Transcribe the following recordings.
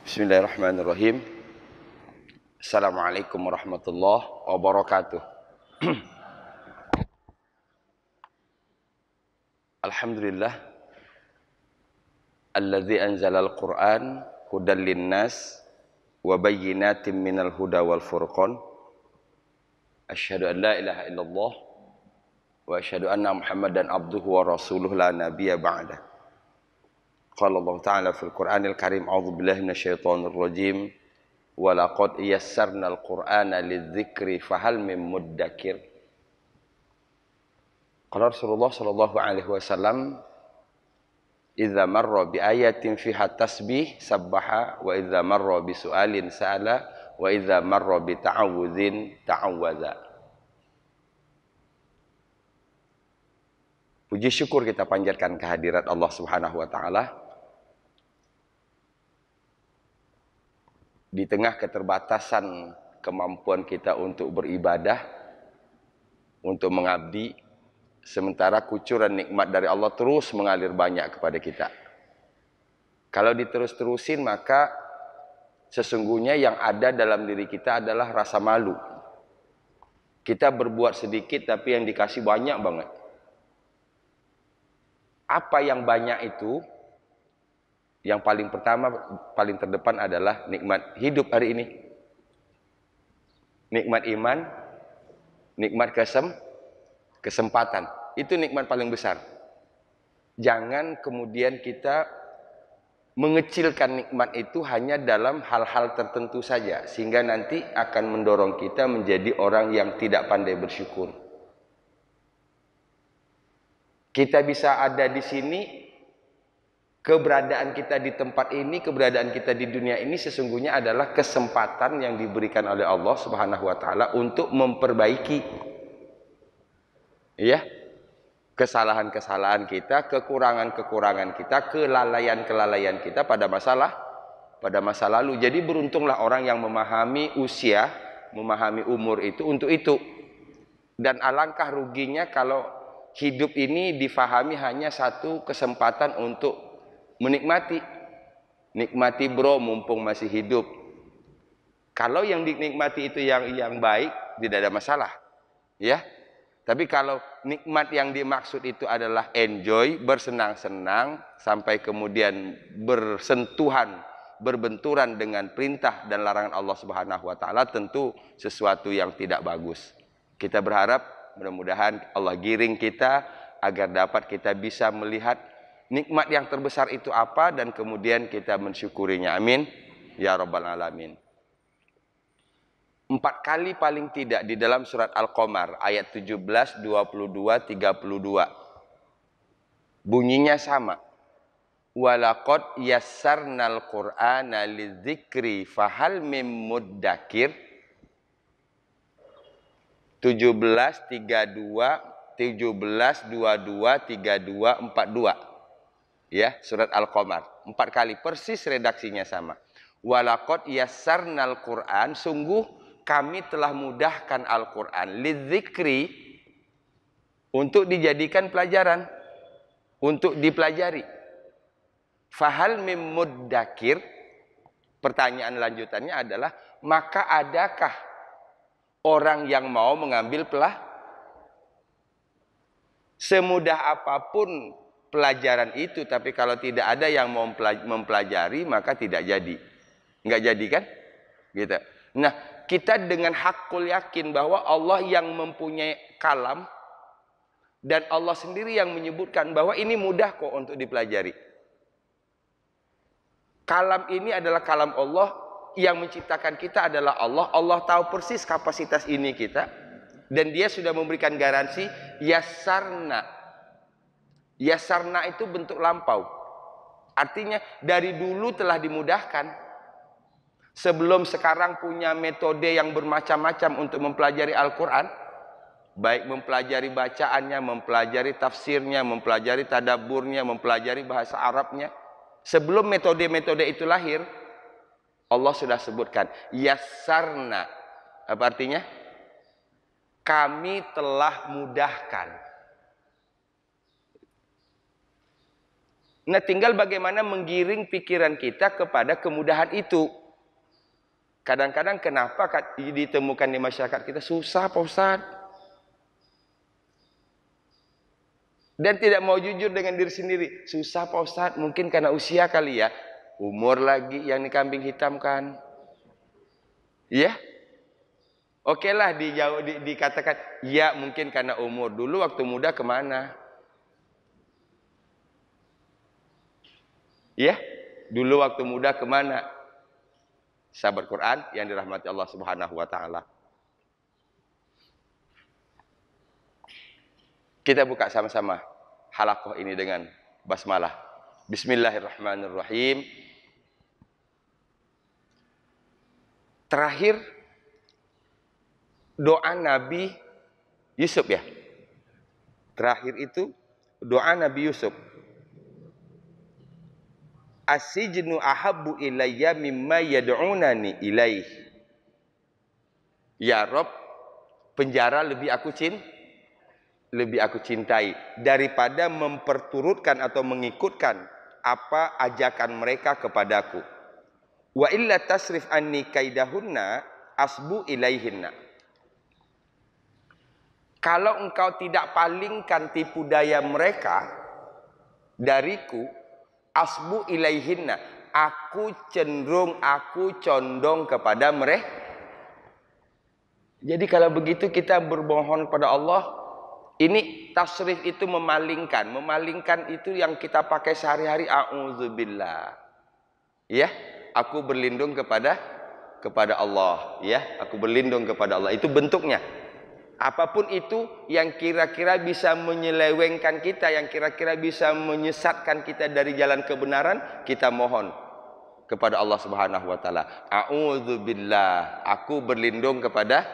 Bismillahirrahmanirrahim. Assalamualaikum warahmatullahi wabarakatuh. Alhamdulillah alladzi anzalal Qur'an hudan linnas wa bayyinatin minal huda wal furqan. Asyhadu an la ilaha illallah wa asyhadu anna Muhammadan abduhu wa rasuluhu la nabiyya ba'da. Qala Allah Ta'ala fil Qur'anil Karim, a'udzu billahi minasyaitonir rajim. Wa laqad yassarnal Qur'ana lidzikri fahal mim muddakir. Qala Rasulullah sallallahu alaihi wasallam, idza marra bi ayatin fiha tasbih sabbaha wa idza marra bi su'alin sa'ala wa idza marra bi ta'awudzin ta'awwadza. Puji syukur kita panjatkan kehadirat Allah Subhanahu wa taala. Di tengah keterbatasan kemampuan kita untuk beribadah, untuk mengabdi, sementara kucuran nikmat dari Allah terus mengalir banyak kepada kita. Kalau diterus-terusin, maka sesungguhnya yang ada dalam diri kita adalah rasa malu. Kita berbuat sedikit tapi yang dikasih banyak banget. Apa yang banyak itu? Yang paling pertama, paling terdepan adalah nikmat hidup hari ini. Nikmat iman, nikmat kesempatan. Itu nikmat paling besar. Jangan kemudian kita mengecilkan nikmat itu hanya dalam hal-hal tertentu saja, sehingga nanti akan mendorong kita menjadi orang yang tidak pandai bersyukur. Kita bisa ada di sini, keberadaan kita di tempat ini, keberadaan kita di dunia ini sesungguhnya adalah kesempatan yang diberikan oleh Allah Subhanahu wa taala untuk memperbaiki ya, kesalahan-kesalahan kita, kekurangan-kekurangan kita, kelalaian-kelalaian kita pada masa lalu. Jadi beruntunglah orang yang memahami usia, memahami umur itu untuk itu. Dan alangkah ruginya kalau hidup ini difahami hanya satu kesempatan untuk menikmati. Nikmati bro, mumpung masih hidup. Kalau yang dinikmati itu yang baik, tidak ada masalah, ya. Tapi kalau nikmat yang dimaksud itu adalah enjoy, bersenang-senang, sampai kemudian bersentuhan, berbenturan dengan perintah dan larangan Allah Subhanahu wa taala, tentu sesuatu yang tidak bagus. Kita berharap mudah-mudahan Allah giring kita agar dapat kita bisa melihat nikmat yang terbesar itu apa dan kemudian kita mensyukurinya. Amin ya rabbal alamin. 4 kali paling tidak di dalam surat Al-Qamar ayat 17, 22, 32. Bunyinya sama. Walaqad yassarnal Qur'ana lidzikri fahal mim muddakir. 17, 32, 17, 22, 32, 42. Ya, surat Al-Qamar. 4 kali persis redaksinya sama. Walaqad yassarnal Qur'an, sungguh kami telah mudahkan Al-Qur'an lidzikri, untuk dijadikan pelajaran, untuk dipelajari. Fahal mim muddakir, pertanyaan lanjutannya adalah, maka adakah orang yang mau mengambil semudah apapun pelajaran itu, tapi kalau tidak ada yang mau mempelajari, maka tidak jadi. Enggak jadi kan? Gitu. Nah, kita dengan hakul yakin bahwa Allah yang mempunyai kalam, dan Allah sendiri yang menyebutkan bahwa ini mudah kok untuk dipelajari. Kalam ini adalah kalam Allah, yang menciptakan kita adalah Allah. Allah tahu persis kapasitas ini kita, dan dia sudah memberikan garansi yassarna. Yassarna itu bentuk lampau. Artinya dari dulu telah dimudahkan. Sebelum sekarang punya metode yang bermacam-macam untuk mempelajari Al-Quran. Baik mempelajari bacaannya, mempelajari tafsirnya, mempelajari tadabburnya, mempelajari bahasa Arabnya. Sebelum metode-metode itu lahir, Allah sudah sebutkan yassarna. Apa artinya? Kami telah mudahkan. Nah, tinggal bagaimana menggiring pikiran kita kepada kemudahan itu. Kadang-kadang kenapa ditemukan di masyarakat kita susah, Pak Ustaz. Dan tidak mau jujur dengan diri sendiri. Susah, Pak Ustaz, mungkin karena usia kali ya. Umur lagi yang dikambing hitamkan. Ya? Oke lah dikatakan, ya mungkin karena umur. Dulu waktu muda kemana? Ya, dulu waktu muda kemana? Sahabat Quran yang dirahmati Allah Subhanahu wa Ta'ala. Kita buka sama-sama halaqah ini dengan basmalah. Bismillahirrahmanirrahim. Terakhir doa Nabi Yusuf ya. Terakhir itu doa Nabi Yusuf. As-sijnu ahabbu ilayya mimma yad'unani ilaih. Ya Rob, penjara lebih aku cintai daripada memperturutkan atau mengikutkan apa ajakan mereka kepadaku. Wa illa tasrif anni kaidahunna asbu ilaihinna. Kalau engkau tidak palingkan tipu daya mereka dariku, asbu ilaihinna, aku condong kepada mereka. Jadi kalau begitu kita bermohon kepada Allah. Ini tasrif itu memalingkan itu yang kita pakai sehari-hari. A'udzubillah. Ya, aku berlindung kepada Allah. Ya, aku berlindung kepada Allah. Itu bentuknya. Apapun itu yang kira-kira bisa menyelewengkan kita, yang kira-kira bisa menyesatkan kita dari jalan kebenaran, kita mohon kepada Allah Subhanahu wa Ta'ala. A'udzubillah, aku berlindung kepada.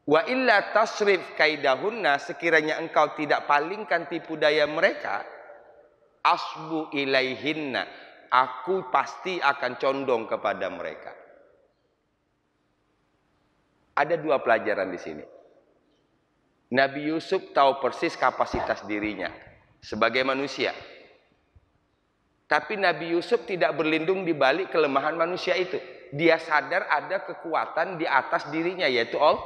Wa illa tasrif kaidahunna, sekiranya engkau tidak palingkan tipu daya mereka, asbu ilaihinna, aku pasti akan condong kepada mereka. Ada dua pelajaran di sini. Nabi Yusuf tahu persis kapasitas dirinya sebagai manusia. Tapi Nabi Yusuf tidak berlindung di balik kelemahan manusia itu. Dia sadar ada kekuatan di atas dirinya, yaitu Allah.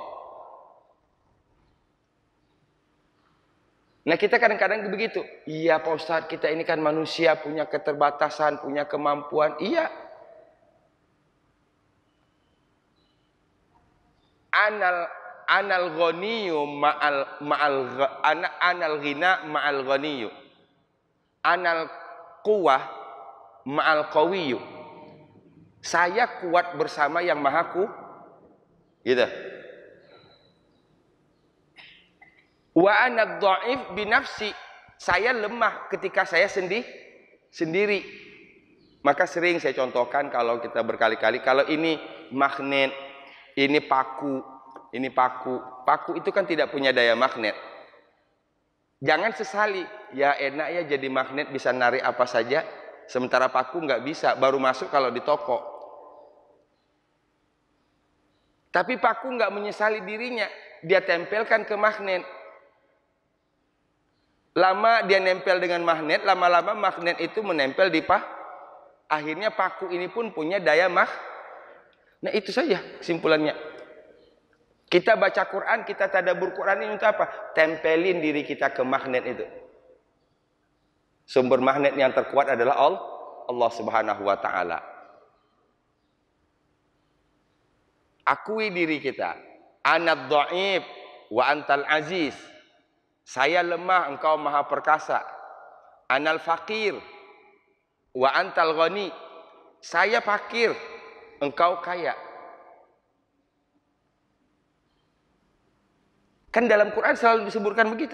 Nah, kita kadang-kadang begitu. Iya Pak Ustadz, kita ini kan manusia, punya keterbatasan, punya kemampuan. Iya. Anal ghaniyu anal ghina ma'al ghaniyu. Anal quwah ma'al qawiyu. Saya kuat bersama yang maha gitu. Wa ana dhaif binafsi, saya lemah ketika saya sendiri. Maka sering saya contohkan kalau kita berkali-kali, kalau ini magnet, ini paku. Paku itu kan tidak punya daya magnet. Jangan sesali, ya enak ya jadi magnet bisa narik apa saja, sementara paku nggak bisa, baru masuk kalau di toko. Tapi paku nggak menyesali dirinya, dia tempelkan ke magnet. Lama dia nempel dengan magnet, lama-lama magnet itu menempel di akhirnya paku ini pun punya daya Nah, itu saja kesimpulannya. Kita baca Quran, kita tadabbur Quran ini untuk apa? Tempelin diri kita ke magnet itu. Sumber magnet yang terkuat adalah Allah Subhanahu wa Ta'ala. Akui diri kita. Anad dhaif wa antal aziz. Saya lemah, engkau maha perkasa. Anal fakir wa antal ghani. Saya fakir, engkau kaya. Kan dalam Quran selalu disebutkan begitu.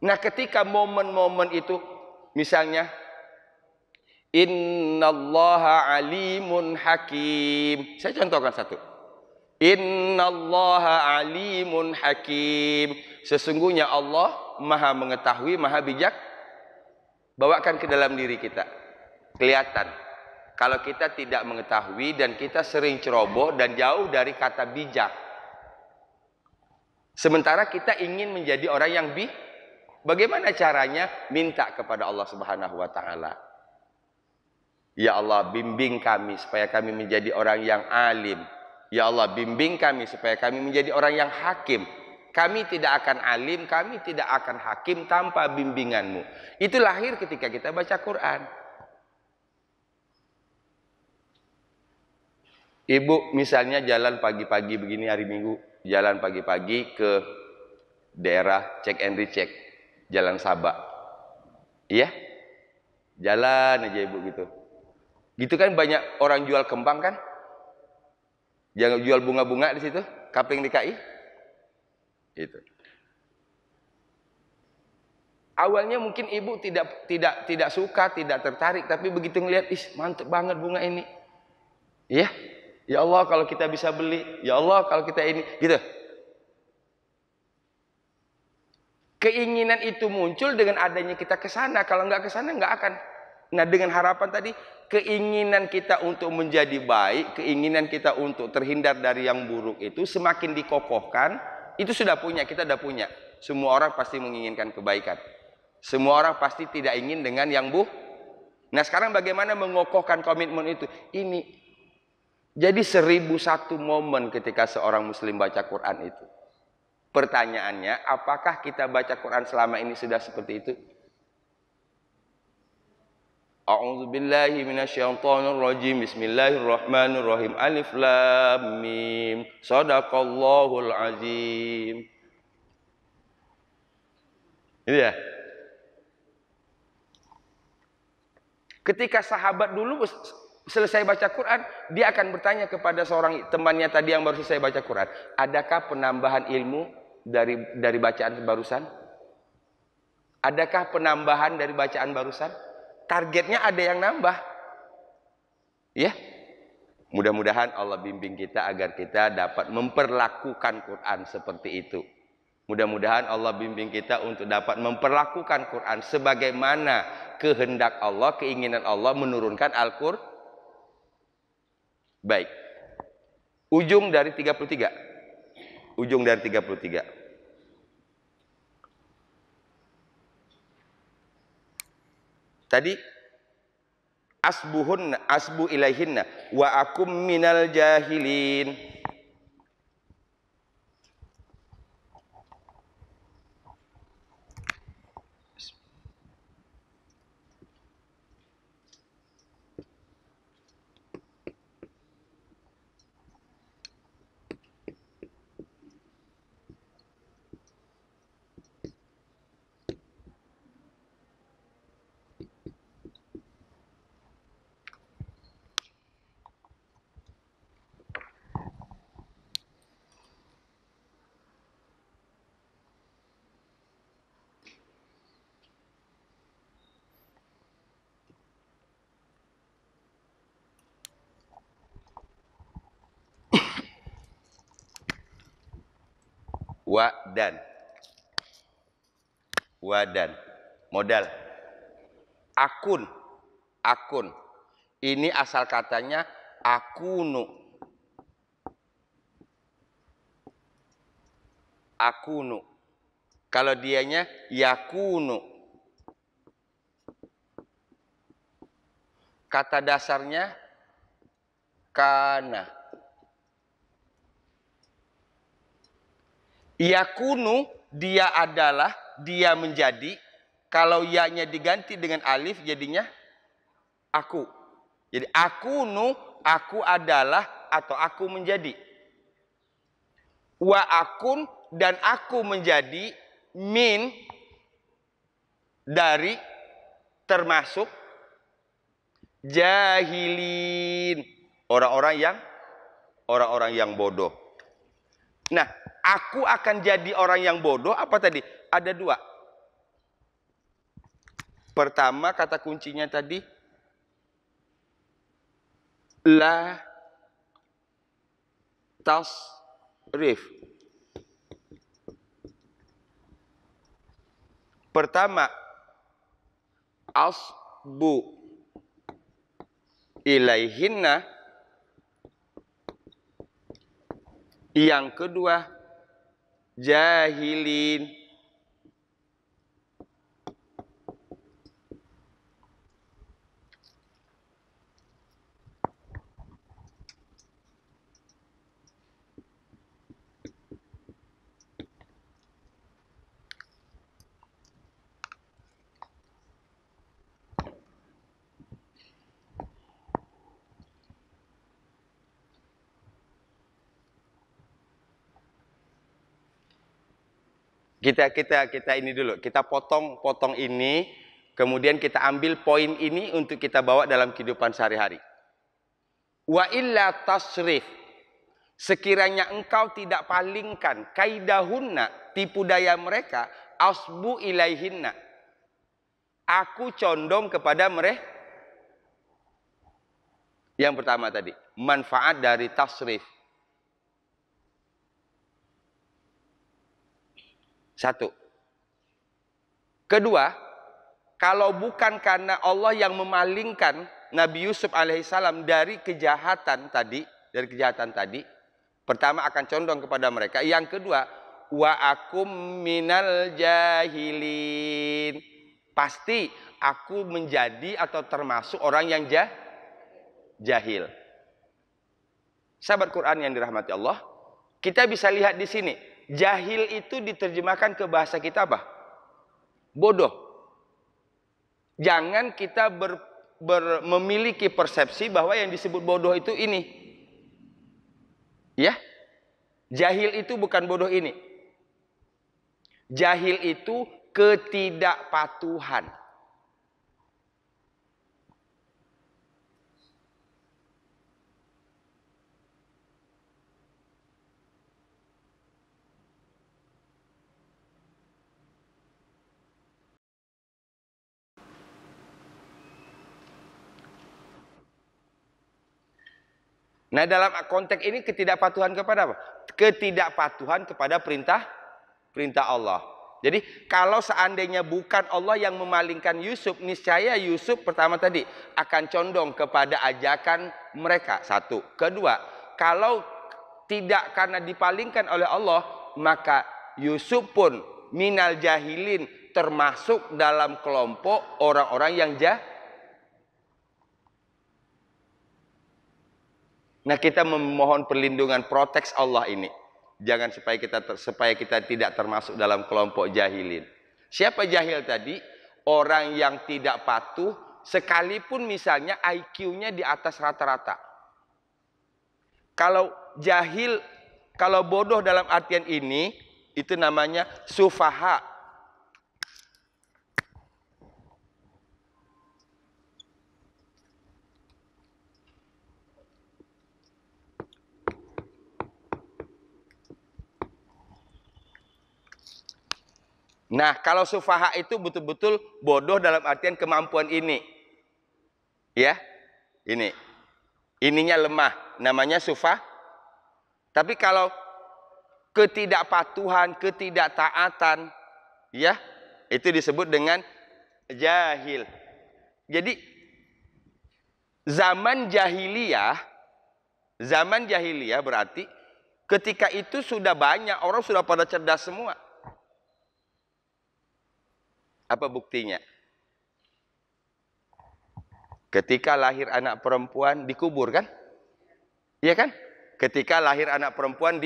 Nah, ketika momen-momen itu, misalnya innallaha alimun hakim. Saya contohkan satu. Innallaha alimun hakim. Sesungguhnya Allah maha mengetahui, maha bijak. Bawakan ke dalam diri kita. Kelihatan. Kalau kita tidak mengetahui dan kita sering ceroboh dan jauh dari kata bijak. Sementara kita ingin menjadi orang yang Bagaimana caranya? Minta kepada Allah Subhanahu wa taala. Ya Allah, bimbing kami supaya kami menjadi orang yang alim. Ya Allah, bimbing kami supaya kami menjadi orang yang hakim. Kami tidak akan alim, kami tidak akan hakim tanpa bimbinganmu. Itu lahir ketika kita baca Quran. Ibu misalnya jalan pagi-pagi begini hari Minggu, jalan pagi-pagi ke daerah cek and recheck, Jalan Sabak. Iya? Jalan aja ibu gitu. Gitu kan banyak orang jual kembang kan? Jangan jual bunga-bunga di situ, kapling DKI. Itu. Awalnya mungkin ibu tidak suka, tidak tertarik, tapi begitu ngelihat, ih mantep banget bunga ini. Iya? Ya Allah kalau kita bisa beli, ya Allah kalau kita ini, gitu. Keinginan itu muncul dengan adanya kita ke sana. Kalau nggak ke sana nggak akan. Nah, dengan harapan tadi, keinginan kita untuk menjadi baik, keinginan kita untuk terhindar dari yang buruk itu semakin dikokohkan. Itu sudah punya, kita sudah punya. Semua orang pasti menginginkan kebaikan. Semua orang pasti tidak ingin dengan yang buruk. Nah, sekarang bagaimana mengokohkan komitmen itu? Ini. Jadi 1001 momen ketika seorang muslim baca Quran itu. Pertanyaannya, apakah kita baca Quran selama ini sudah seperti itu? A'udzubillahi minasyaitonirrajim. Bismillahirrahmanirrahim. Alif lam mim. Shadaqallahul azim. Itu ya. Ketika sahabat dulu selesai baca Quran, dia akan bertanya kepada seorang temannya tadi yang baru selesai baca Quran, adakah penambahan ilmu dari bacaan barusan? Adakah penambahan dari bacaan barusan? Targetnya ada yang nambah. Ya. Mudah-mudahan Allah bimbing kita agar kita dapat memperlakukan Quran seperti itu. Mudah-mudahan Allah bimbing kita untuk dapat memperlakukan Quran sebagaimana kehendak Allah, keinginan Allah menurunkan Al-Qur'an. Baik. Ujung dari 33. Ujung dari 33. Tadi asbu ilaihinna wa akum minal jahilin. Wadan modal akun ini asal katanya akunu kalau dianya yakunu, kata dasarnya kana. Yakunu dia adalah, dia menjadi. Kalau ya-nya diganti dengan alif jadinya aku. Jadi akunu, aku adalah atau aku menjadi. Wa akun, dan aku menjadi, min, dari, termasuk, jahilin, orang-orang yang bodoh. Nah, aku akan jadi orang yang bodoh apa tadi? Ada dua. Pertama, kata kuncinya tadi la tasrif. Pertama, asbu ilaihinna. Yang kedua, jahilin. Kita ini dulu. Kita potong ini, kemudian kita ambil poin ini untuk kita bawa dalam kehidupan sehari-hari. Wa illa tasrif. Sekiranya engkau tidak palingkan kaidahunna, tipu daya mereka, asbu ilaihinna. Aku condong kepada mereka. Yang pertama tadi, manfaat dari tasrif. Satu. Kedua, kalau bukan karena Allah yang memalingkan Nabi Yusuf alaihissalam dari kejahatan tadi, pertama akan condong kepada mereka. Yang kedua, wa akum minal jahilin. Pasti aku menjadi atau termasuk orang yang jahil. Sahabat Quran yang dirahmati Allah, kita bisa lihat di sini, jahil itu diterjemahkan ke bahasa kita apa? Bodoh. Jangan kita memiliki persepsi bahwa yang disebut bodoh itu ini. Ya, jahil itu bukan bodoh ini. Jahil itu ketidakpatuhan. Nah, dalam konteks ini ketidakpatuhan kepada apa? Ketidakpatuhan kepada perintah Allah. Jadi kalau seandainya bukan Allah yang memalingkan Yusuf, niscaya Yusuf pertama tadi akan condong kepada ajakan mereka. Satu. Kedua, kalau tidak karena dipalingkan oleh Allah, maka Yusuf pun minal jahilin, termasuk dalam kelompok orang-orang yang Nah, kita memohon perlindungan, proteks Allah ini. Jangan supaya kita tidak termasuk dalam kelompok jahilin. Siapa jahil tadi? Orang yang tidak patuh, sekalipun misalnya IQ-nya di atas rata-rata. Kalau jahil, kalau bodoh dalam artian ini, itu namanya sufaha. Nah, kalau sufaha itu betul-betul bodoh dalam artian kemampuan ini. Ya, ini. Ininya lemah, namanya sufah. Tapi kalau ketidakpatuhan, ketidaktaatan, ya, itu disebut dengan jahil. Jadi, zaman jahiliyah berarti ketika itu sudah banyak, orang sudah pada cerdas semua. Apa buktinya? Ketika lahir anak perempuan dikubur kan? Iya kan? Ketika lahir anak perempuan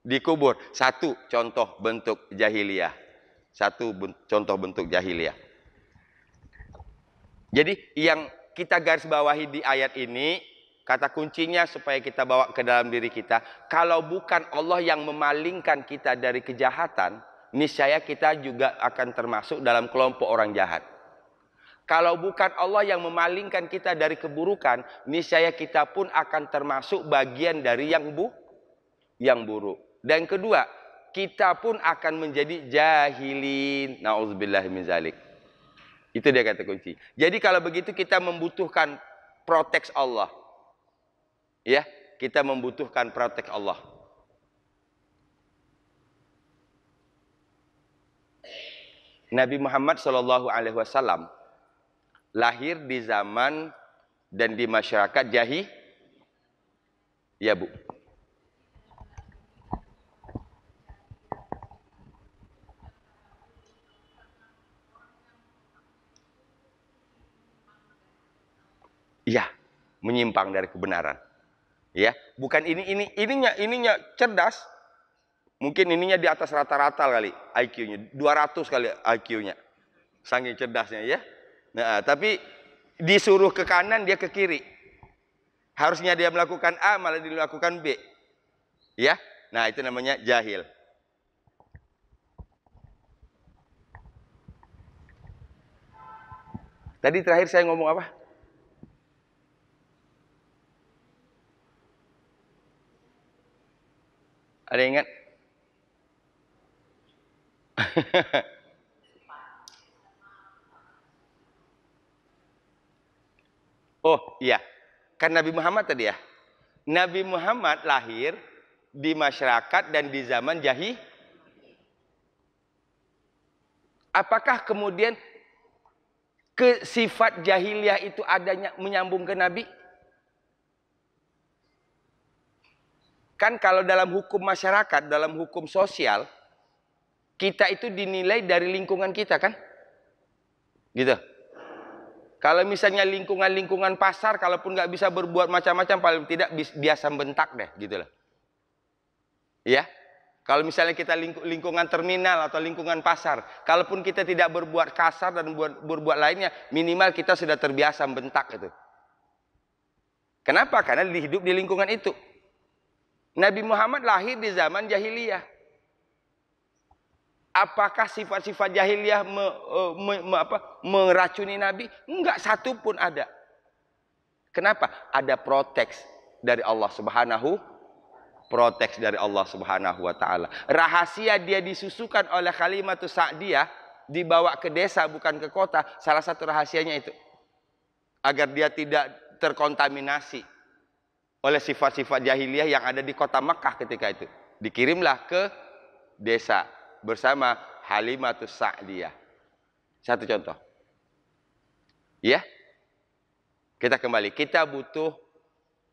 dikubur. Satu contoh bentuk jahiliyah. Jadi yang kita garis bawahi di ayat ini, kata kuncinya supaya kita bawa ke dalam diri kita, kalau bukan Allah yang memalingkan kita dari kejahatan, niscaya kita juga akan termasuk dalam kelompok orang jahat. Kalau bukan Allah yang memalingkan kita dari keburukan, niscaya kita pun akan termasuk bagian dari yang buruk. Dan kedua, kita pun akan menjadi jahilin. Nauzubillahi min zalik. Itu dia kata kunci. Jadi kalau begitu kita membutuhkan proteks Allah. Ya, kita membutuhkan proteks Allah. Nabi Muhammad SAW lahir di zaman dan di masyarakat ya Bu. Ya, menyimpang dari kebenaran. Ya, bukan ininya cerdas. Mungkin ininya di atas rata-rata kali IQ-nya, 200 kali IQ-nya. Saking cerdasnya ya. Nah, tapi disuruh ke kanan dia ke kiri. Harusnya dia melakukan A malah dilakukan B. Ya. Nah, itu namanya jahil. Tadi terakhir saya ngomong apa? Ada yang ingat? Oh iya, kan Nabi Muhammad tadi ya. Nabi Muhammad lahir di masyarakat dan di zaman jahil. Apakah kemudian sifat jahiliyah itu adanya menyambung ke Nabi? Kan kalau dalam hukum masyarakat, dalam hukum sosial, kita itu dinilai dari lingkungan kita kan? Gitu. Kalau misalnya lingkungan pasar, kalaupun nggak bisa berbuat macam-macam, paling tidak biasa bentak deh, gitu loh. Ya, kalau misalnya kita lingkungan terminal atau lingkungan pasar, kalaupun kita tidak berbuat kasar dan berbuat lainnya, minimal kita sudah terbiasa bentak itu. Kenapa? Karena hidup di lingkungan itu. Nabi Muhammad lahir di zaman jahiliyah. Apakah sifat-sifat jahiliyah meracuni Nabi? Enggak, satu pun ada. Kenapa? Ada proteks dari Allah Subhanahu wa taala. Rahasia dia disusukan oleh Halimatus Sa'diyah, dibawa ke desa bukan ke kota. Salah satu rahasianya itu, agar dia tidak terkontaminasi oleh sifat-sifat jahiliyah yang ada di kota Makkah ketika itu. Dikirimlah ke desa bersama Halimatus Sa'diyah. Satu contoh. Ya. Kita kembali. Kita butuh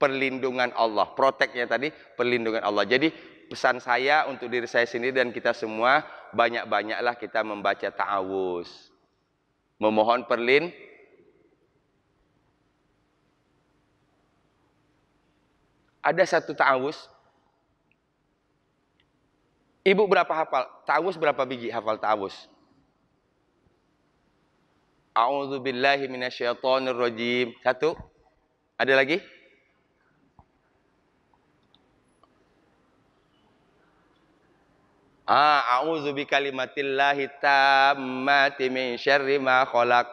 perlindungan Allah. Proteknya tadi perlindungan Allah. Jadi pesan saya untuk diri saya sendiri dan kita semua, banyak-banyaklah kita membaca ta'awuz. Memohon Ada satu ta'awuz. Ibu berapa hafal? Ta'awuz berapa biji hafal ta'awuz? A'udzu billahi minasyaitonir rajim. Satu. Ada lagi? A'udzu bikalimatillahi tammati min syarri ma khalaq.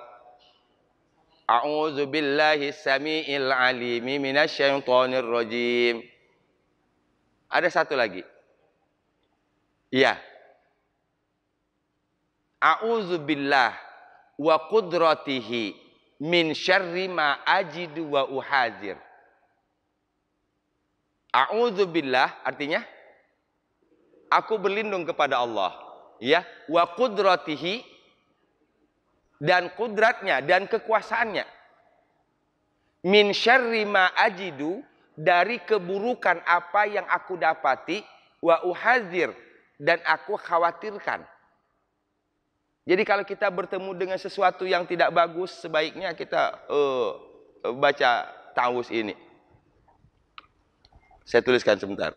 A'udzu billahi samiil alimi minasyaitonir rajim. Ada satu lagi. Iya. A'udzubillah wa qudratihi min syarri ma ajidu wa uhadzir. A'udzubillah artinya aku berlindung kepada Allah, ya, wa qudratihi dan kudratnya dan kekuasaannya. Min syarri ma ajidu dari keburukan apa yang aku dapati, wa uhadzir dan aku khawatirkan. Jadi kalau kita bertemu dengan sesuatu yang tidak bagus, sebaiknya kita baca ta'awuz ini. Saya tuliskan sebentar.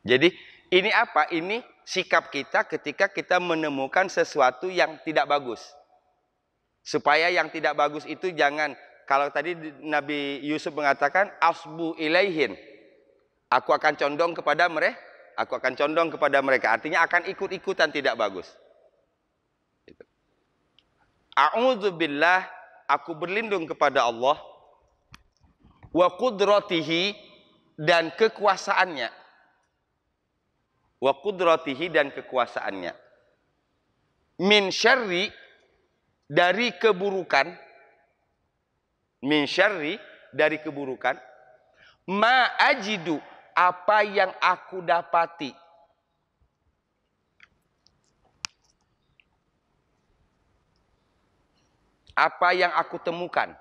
Jadi ini apa? Ini sikap kita ketika kita menemukan sesuatu yang tidak bagus. Supaya yang tidak bagus itu jangan, kalau tadi Nabi Yusuf mengatakan asbu ilaihin, aku akan condong kepada mereka. Artinya akan ikut-ikutan tidak bagus. A'udzubillah, aku berlindung kepada Allah, wa qudratihi dan kekuasaannya. Wa qudratihi dan kekuasaannya. Min syarri dari keburukan, min syarri, dari keburukan, ma ajidu, apa yang aku dapati. Apa yang aku temukan.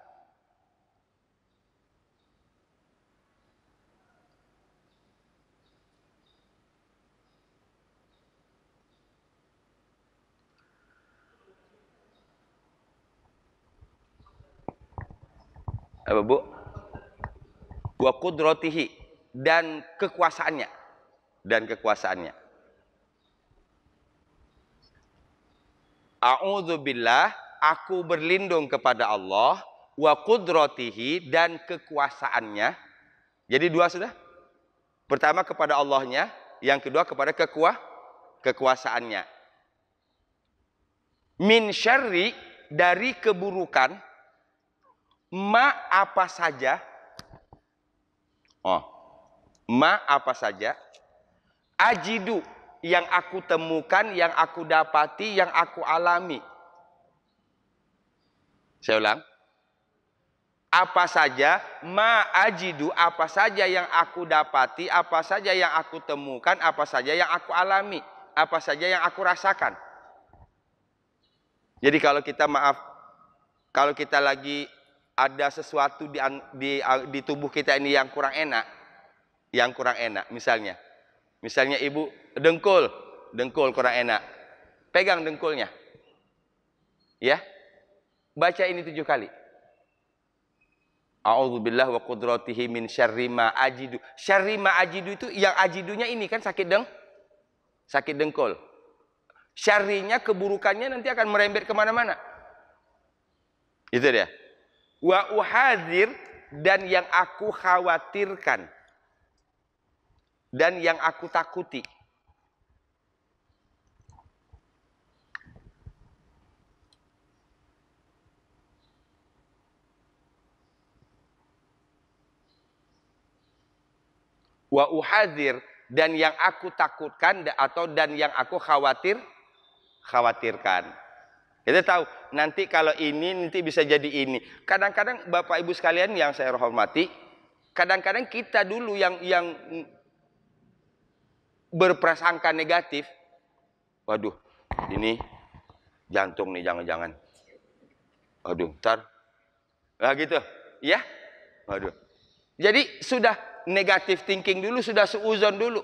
Apa Bu? Wa qudratihi, dan kekuasaannya. Dan kekuasaannya. A'udzubillah, aku berlindung kepada Allah, wa qudratihi, dan kekuasaannya. Jadi dua sudah. Pertama kepada Allahnya, yang kedua kepada kekuasaannya. Min syarri, dari keburukan, ma apa saja. Ma apa saja. Ajidu, yang aku temukan, yang aku dapati, yang aku alami. Saya ulang. Apa saja, ma ajidu, apa saja yang aku dapati, apa saja yang aku temukan, apa saja yang aku alami, apa saja yang aku rasakan. Jadi kalau kita kalau kita lagi ada sesuatu di tubuh kita ini yang kurang enak, misalnya ibu dengkul kurang enak, pegang dengkulnya, ya, baca ini 7 kali. A'udzubillah wa qudratihi min syarri ma ajidu. Syarri ma ajidu itu yang ajidunya ini kan sakit dengkul. Syarrinya, keburukannya nanti akan merembet kemana-mana. Itu dia. Wa uhadzir, dan yang aku khawatirkan. Dan yang aku takuti. Wa uhadzir, dan yang aku takutkan dan yang aku khawatirkan. Kita tahu nanti kalau ini nanti bisa jadi ini. Kadang-kadang Bapak Ibu sekalian yang saya hormati, kadang-kadang kita dulu yang berprasangka negatif. Waduh, ini jantung nih jangan-jangan. Waduh, ntar. Nah gitu, ya. Waduh. Jadi sudah negatif thinking dulu, sudah suuzon dulu.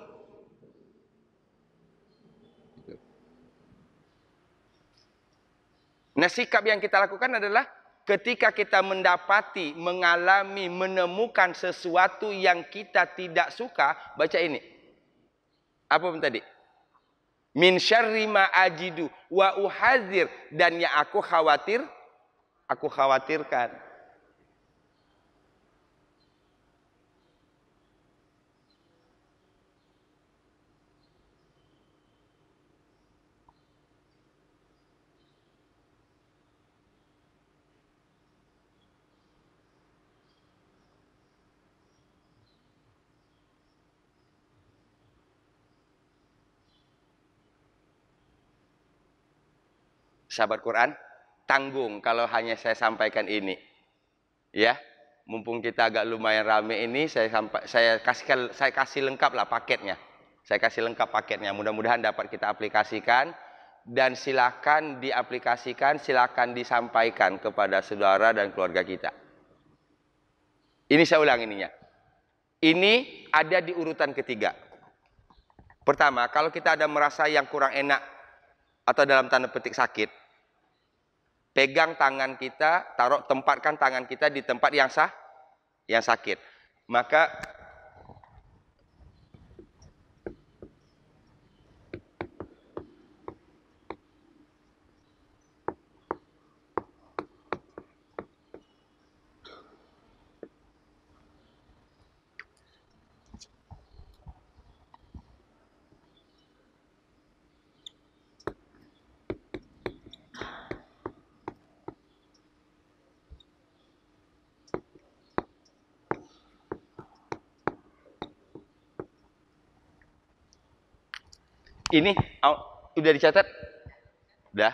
Nah, sikap yang kita lakukan adalah ketika kita mendapati, mengalami, menemukan sesuatu yang kita tidak suka, baca ini. Apa tadi? Min syarri ma ajidu wa uhadzir, dan yang aku khawatirkan. Sahabat Quran, tanggung kalau hanya saya sampaikan ini. Ya, mumpung kita agak lumayan rame ini, saya kasih lengkap lah paketnya. Saya kasih lengkap paketnya. Mudah-mudahan dapat kita aplikasikan, dan silakan diaplikasikan, silakan disampaikan kepada saudara dan keluarga kita. Ini saya ulang ininya. Ini ada di urutan ketiga. Pertama, kalau kita ada merasa yang kurang enak atau dalam tanda petik sakit, pegang tangan kita, tempatkan tangan kita di tempat yang sakit. Maka ini udah dicatat? Udah?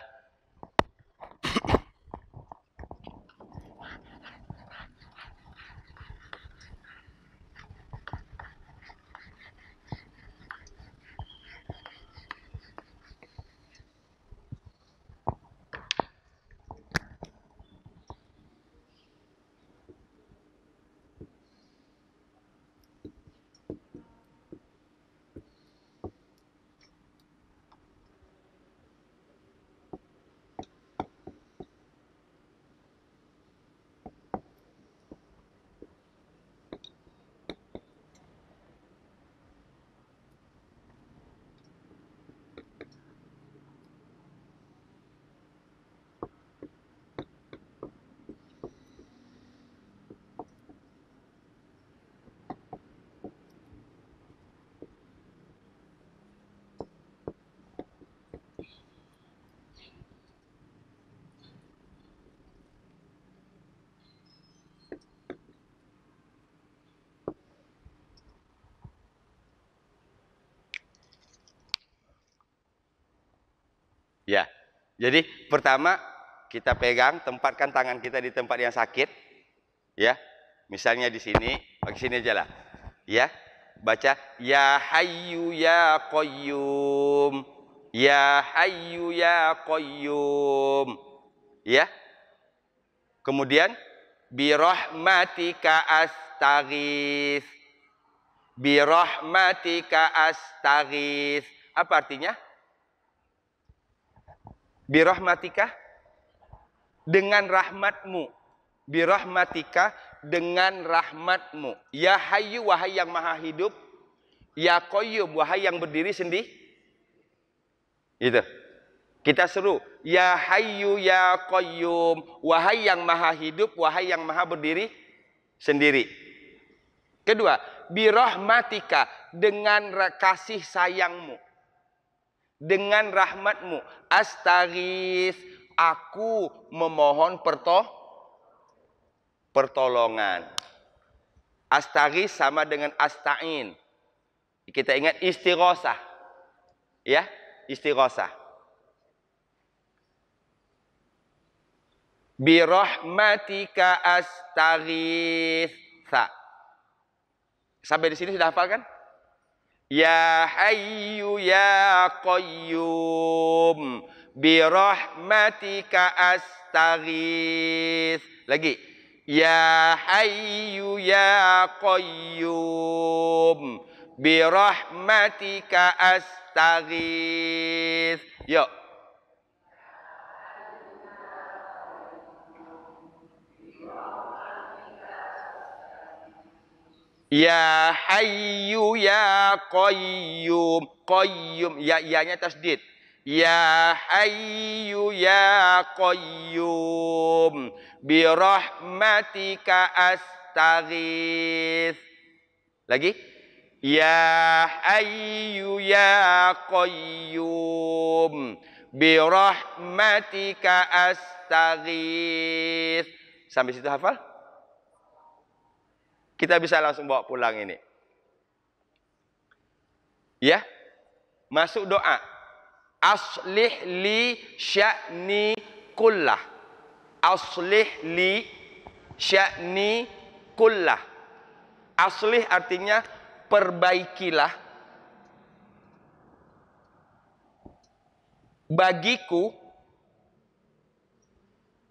Jadi pertama kita pegang, tempatkan tangan kita di tempat yang sakit, ya. Misalnya di sini, pakai sini aja lah, ya. Baca ya hayyu ya qayyum, ya hayyu ya qayyum, ya. Kemudian birahmatika astaghits, birahmatika astaghits. Apa artinya? Birahmatika, dengan rahmatmu. Birahmatika, dengan rahmatmu. Ya hayyu, wahai yang maha hidup. Ya qayyum, wahai yang berdiri sendiri. Itu. Kita seru. Ya hayyu ya qayyum, wahai yang maha hidup, wahai yang maha berdiri sendiri. Kedua, birahmatika, dengan kasih sayangmu, dengan rahmatmu. Astaghits, aku memohon pertolongan. Astaghits sama dengan asta'in. Kita ingat istighosah. Ya, istighosah. Birahmatika astaghits. Sampai di sini sudah hafal kan? Ya hayyu ya qayyum, birahmatika astaghits. Lagi. Ya hayyu ya qayyum, birahmatika astaghits. Yuk. Ya hayyu ya qayyum. Qayyum, ya-nya tasdid. Ya hayyu ya qayyum, birahmatika astaghits. Lagi. Ya hayyu ya qayyum, birahmatika astaghits. Sampai situ hafal? Kita bisa langsung bawa pulang ini. Ya. Masuk doa. Aslih li sya'ni kullah. Aslih li sya'ni kullah. Aslih artinya perbaikilah bagiku,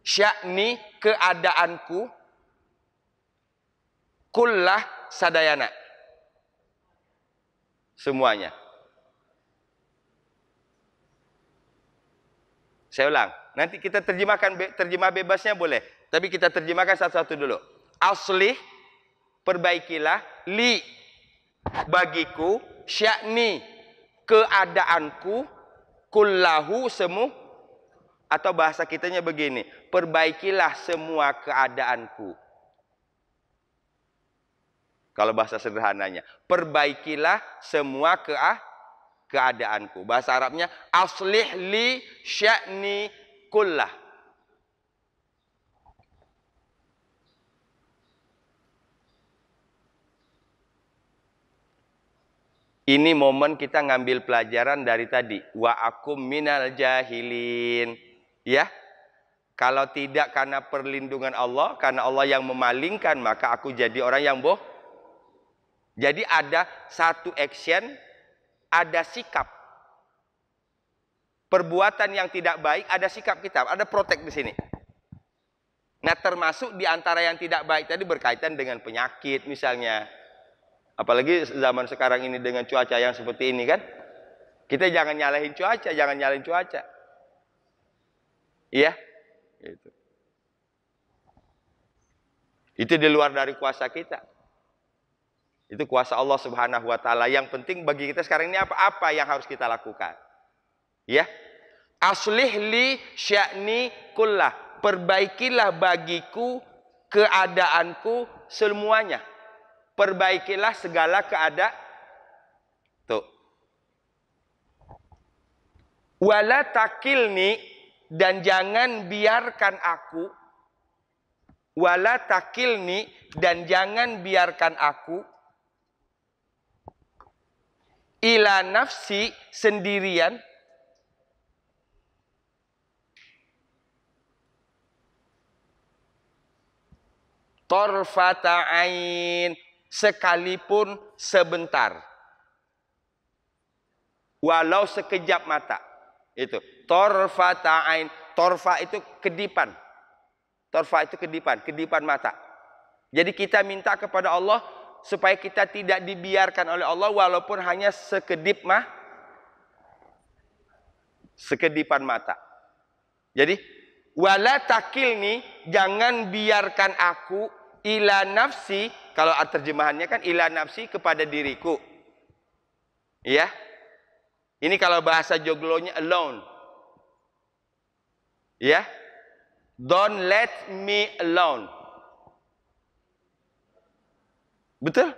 sya'ni keadaanku, kullah sadayana, semuanya. Saya ulang. Nanti kita terjemah bebasnya boleh. Tapi kita terjemahkan satu-satu dulu. Aslih, perbaikilah, li, bagiku, sya'ni, keadaanku, kullahu, semu, atau bahasa kitanya begini, perbaikilah semua keadaanku. Kalau bahasa sederhananya, perbaikilah semua keadaanku. Bahasa Arabnya, aslih li sya'ni kullah. Ini momen kita ngambil pelajaran dari tadi. Wa akum minal jahilin. Ya. Kalau tidak karena perlindungan Allah, karena Allah yang memalingkan, maka aku jadi orang yang bohong. Jadi ada satu action, ada sikap. Perbuatan yang tidak baik, ada sikap kita, ada protek di sini. Nah, termasuk di antara yang tidak baik tadi berkaitan dengan penyakit misalnya. Apalagi zaman sekarang ini dengan cuaca yang seperti ini kan. Kita jangan nyalahin cuaca, jangan nyalahin cuaca. Iya, gitu. Itu di luar dari kuasa kita. Itu kuasa Allah Subhanahu wa taala. Yang penting bagi kita sekarang ini apa yang harus kita lakukan? Ya. Aslih li sya'ni kullah. Perbaikilah bagiku keadaanku semuanya. Perbaikilah segala keadaan. Tuh. Wala takilni, dan jangan biarkan aku. Wala takilni, dan jangan biarkan aku ila nafsi, sendirian, Torfata ain, sekalipun sebentar. Walau sekejap mata. Itu. Torfata ain. Torfa itu kedipan. Torfa itu kedipan mata. Jadi kita minta kepada Allah supaya kita tidak dibiarkan oleh Allah walaupun hanya sekedipan mata. Jadi wala takilni, jangan biarkan aku ila nafsi, kalau terjemahannya kan ila nafsi, kepada diriku. Ya. Ini kalau bahasa joglonya alone. Ya. Don't let me alone. Betul?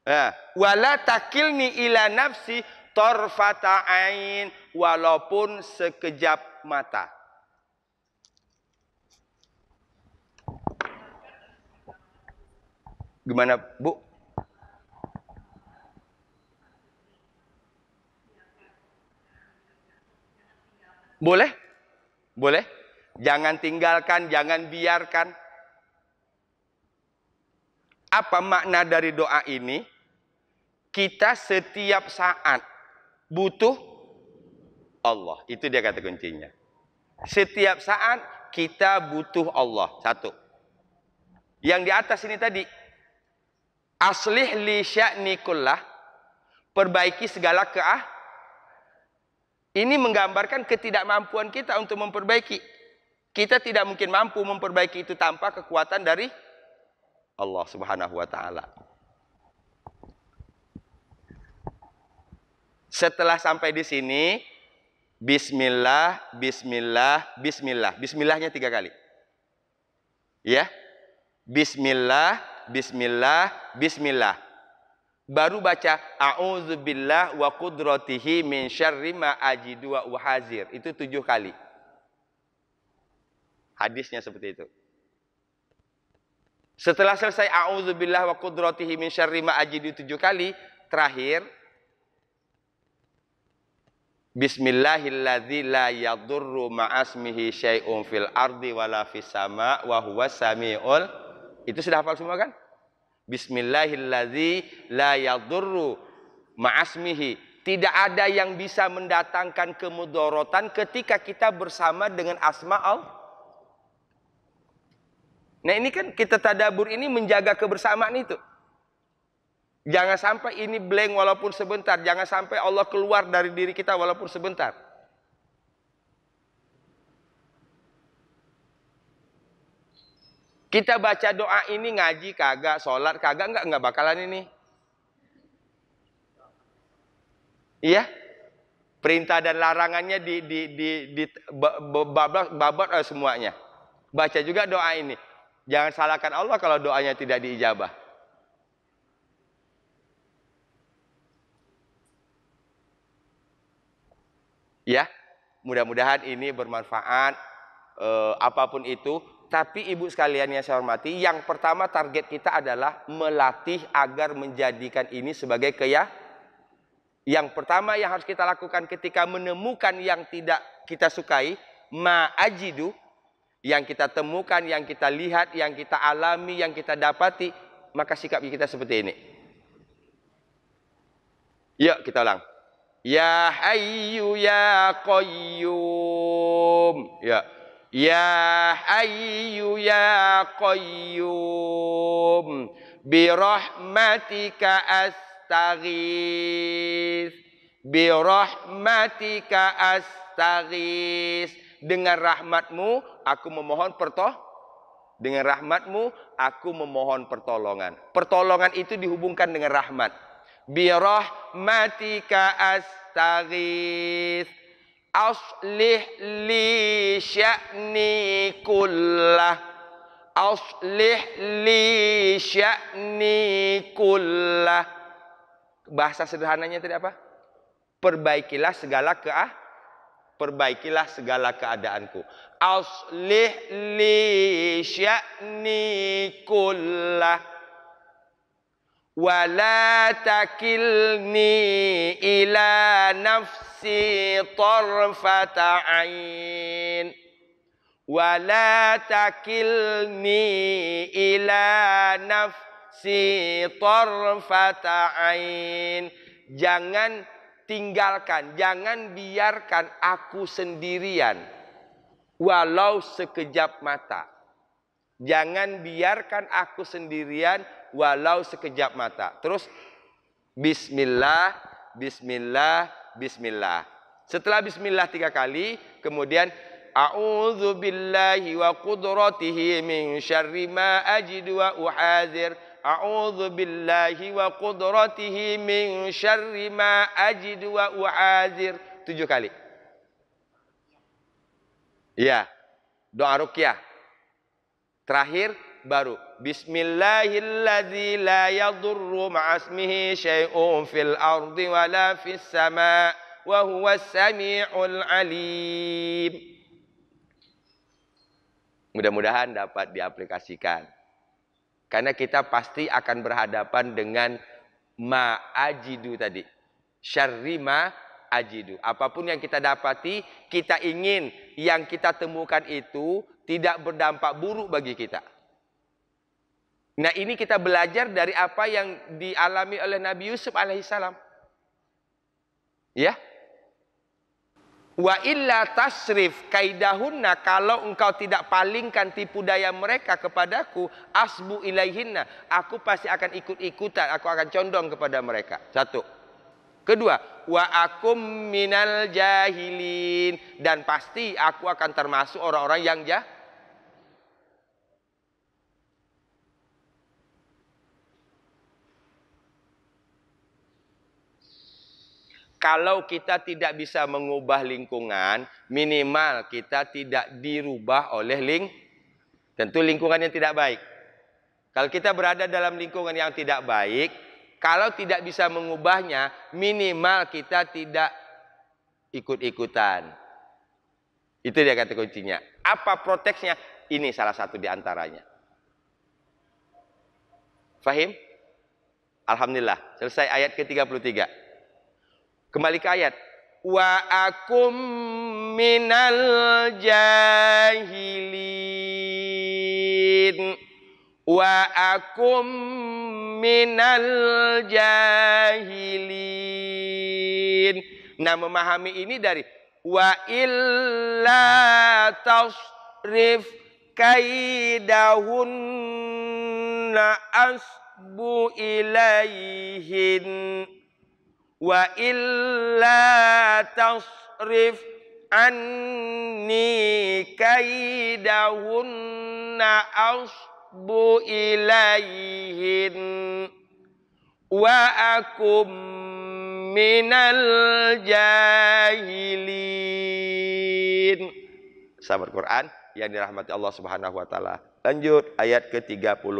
Nah, wala takilni ila nafsi torfata ain, walaupun sekejap mata. Gimana, Bu? Boleh? Boleh? Jangan tinggalkan, jangan biarkan. Apa makna dari doa ini? Kita setiap saat butuh Allah. Itu dia kata kuncinya. Setiap saat kita butuh Allah. Satu. Yang di atas ini tadi. Aslih li sya'ni kullah. Perbaiki segala Ini menggambarkan ketidakmampuan kita untuk memperbaiki. Kita tidak mungkin mampu memperbaiki itu tanpa kekuatan dari Allah Subhanahu wa taala. Setelah sampai di sini, bismillah, bismillah, bismillah. Bismillahnya 3 kali. Ya. Bismillah, bismillah, bismillah. Baru baca a'udzubillah wa qudratihi min syarri ma ajidu wa uhazir. Itu 7 kali. Hadisnya seperti itu. Setelah selesai a'udzubillah wa qudratihi min syarri ma ajidu 7 kali, terakhir bismillahilladzi la yadurru ma'asmihi syai'un fil ardi wala fis sama wa huwas samiul. Itu sudah hafal semua kan? Bismillahilladzi la yadurru ma'asmihi. Tidak ada yang bisa mendatangkan kemudorotan ketika kita bersama dengan asma Allah. Nah ini kan kita tadabur ini menjaga kebersamaan itu. Jangan sampai ini blank walaupun sebentar. Jangan sampai Allah keluar dari diri kita walaupun sebentar. Kita baca doa ini ngaji kagak, sholat kagak, enggak bakalan ini. Iya? Perintah dan larangannya babat semuanya. Baca juga doa ini. Jangan salahkan Allah kalau doanya tidak diijabah. Ya, mudah-mudahan ini bermanfaat. Apapun itu. Tapi ibu sekalian yang saya hormati, yang pertama target kita adalah melatih agar menjadikan ini sebagai Yang pertama yang harus kita lakukan ketika menemukan yang tidak kita sukai, ma'ajidu, yang kita temukan, yang kita lihat, yang kita alami, yang kita dapati, maka sikap kita seperti ini. Yuk kita ulang. Ya Hayyu Ya Qayyum. Ya. Ya Hayyu Ya Qayyum birahmatika astaghits, birahmatika astaghits. Dengan rahmatmu aku memohon dengan rahmatmu aku memohon pertolongan. Pertolongan itu dihubungkan dengan rahmat. Birahmatika astaghits, aslih li sya'ni kullah, aslih li sya'ni kullah. Bahasa sederhananya tadi apa? Perbaikilah segala keadaanku. Aslih li sya'ni kullah wala takilni ila nafsi tarfata ain Wala takilni ila nafsi tarfata ain. Jangan tinggalkan, jangan biarkan aku sendirian walau sekejap mata. Jangan biarkan aku sendirian walau sekejap mata. Terus bismillah, bismillah, bismillah. Setelah bismillah 3 kali, kemudian a'udzu billahi wa qudratihi min syarri ma ajidu wa uhadzir. A'udzu billahi wa qudratihi min syarri ma ajidu wa uhadzir. 7 kali. Ya, doa ruqyah. Terakhir baru bismillahilladzi la yadurru ma'asmihi syai'un fil ardi wala fis sama' wa huwas sami'ul alim. Mudah-mudahan dapat diaplikasikan. Karena kita pasti akan berhadapan dengan ma'ajidu tadi. Syarri ma'ajidu. Apapun yang kita dapati, kita ingin yang kita temukan itu tidak berdampak buruk bagi kita. Nah, ini kita belajar dari apa yang dialami oleh Nabi Yusuf alaihissalam. Ya. Wa illa tasrif kaidahunna, kalau engkau tidak palingkan tipu daya mereka kepadaku, asbu ilaihinna, aku pasti akan ikut-ikutan, aku akan condong kepada mereka. 1. Kedua, wa akum minal jahilin, dan pasti aku akan termasuk orang-orang yang Kalau kita tidak bisa mengubah lingkungan, minimal kita tidak dirubah oleh tentu lingkungan yang tidak baik. Kalau kita berada dalam lingkungan yang tidak baik, kalau tidak bisa mengubahnya, minimal kita tidak ikut-ikutan. Itu dia kata kuncinya. Apa proteksnya? Ini salah satu di antaranya. Fahim? Alhamdulillah. Selesai ayat ke-33. Kembali ke ayat. Wa akum minal jahilin. Wa akum minal jahilin. Nah, memahami ini dari wa illa tasrif kaidahunna asbu ilaihin. Wa illa tasrif anni kaidahunna asbu ilaihin wa akum minal jahilin. Sahabat Quran yang dirahmati Allah Subhanahu wa taala. Lanjut ayat ke-34.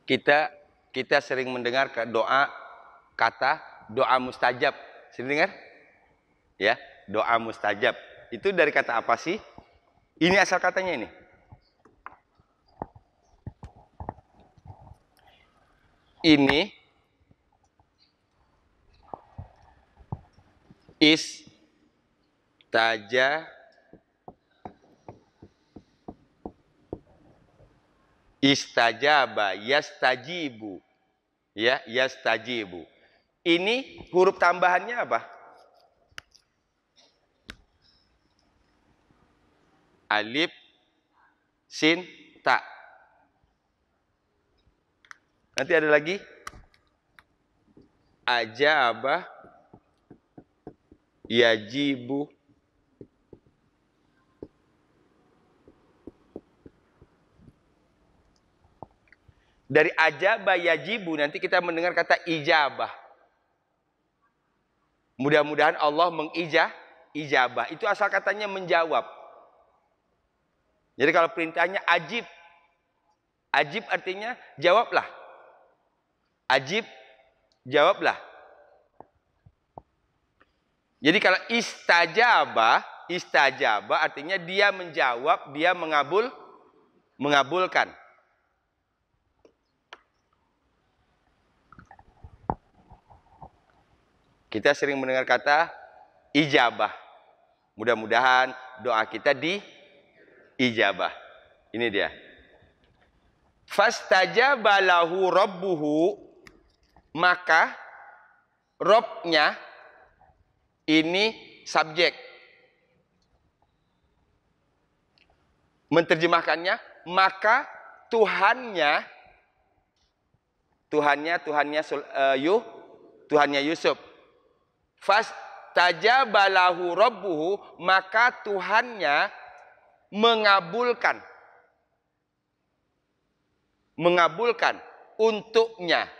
kita sering mendengar kata doa mustajab. Sering dengar? Ya, doa mustajab. Itu dari kata apa sih? Ini asal katanya ini. Ini istajaba yastajibu. Ya, yastajibu. Ini huruf tambahannya apa? Alif, sin, ta. Nanti ada lagi. Ajaba, yajibu. Dari ajaba yajibu nanti kita mendengar kata ijabah. Mudah-mudahan Allah ijabah. Itu asal katanya menjawab. Jadi kalau perintahnya ajib. Ajib artinya jawablah. Ajib, jawablah. Jadi kalau istajabah artinya dia menjawab, dia mengabulkan. Kita sering mendengar kata ijabah. Mudah-mudahan doa kita diijabah. Ini dia. Fastajaba lahu rabbuhu, maka Robnya ini subjek. Menterjemahkannya, maka Tuhannya Yusuf. Fastajaba lahu rabbuhu, maka Tuhannya mengabulkan untuknya.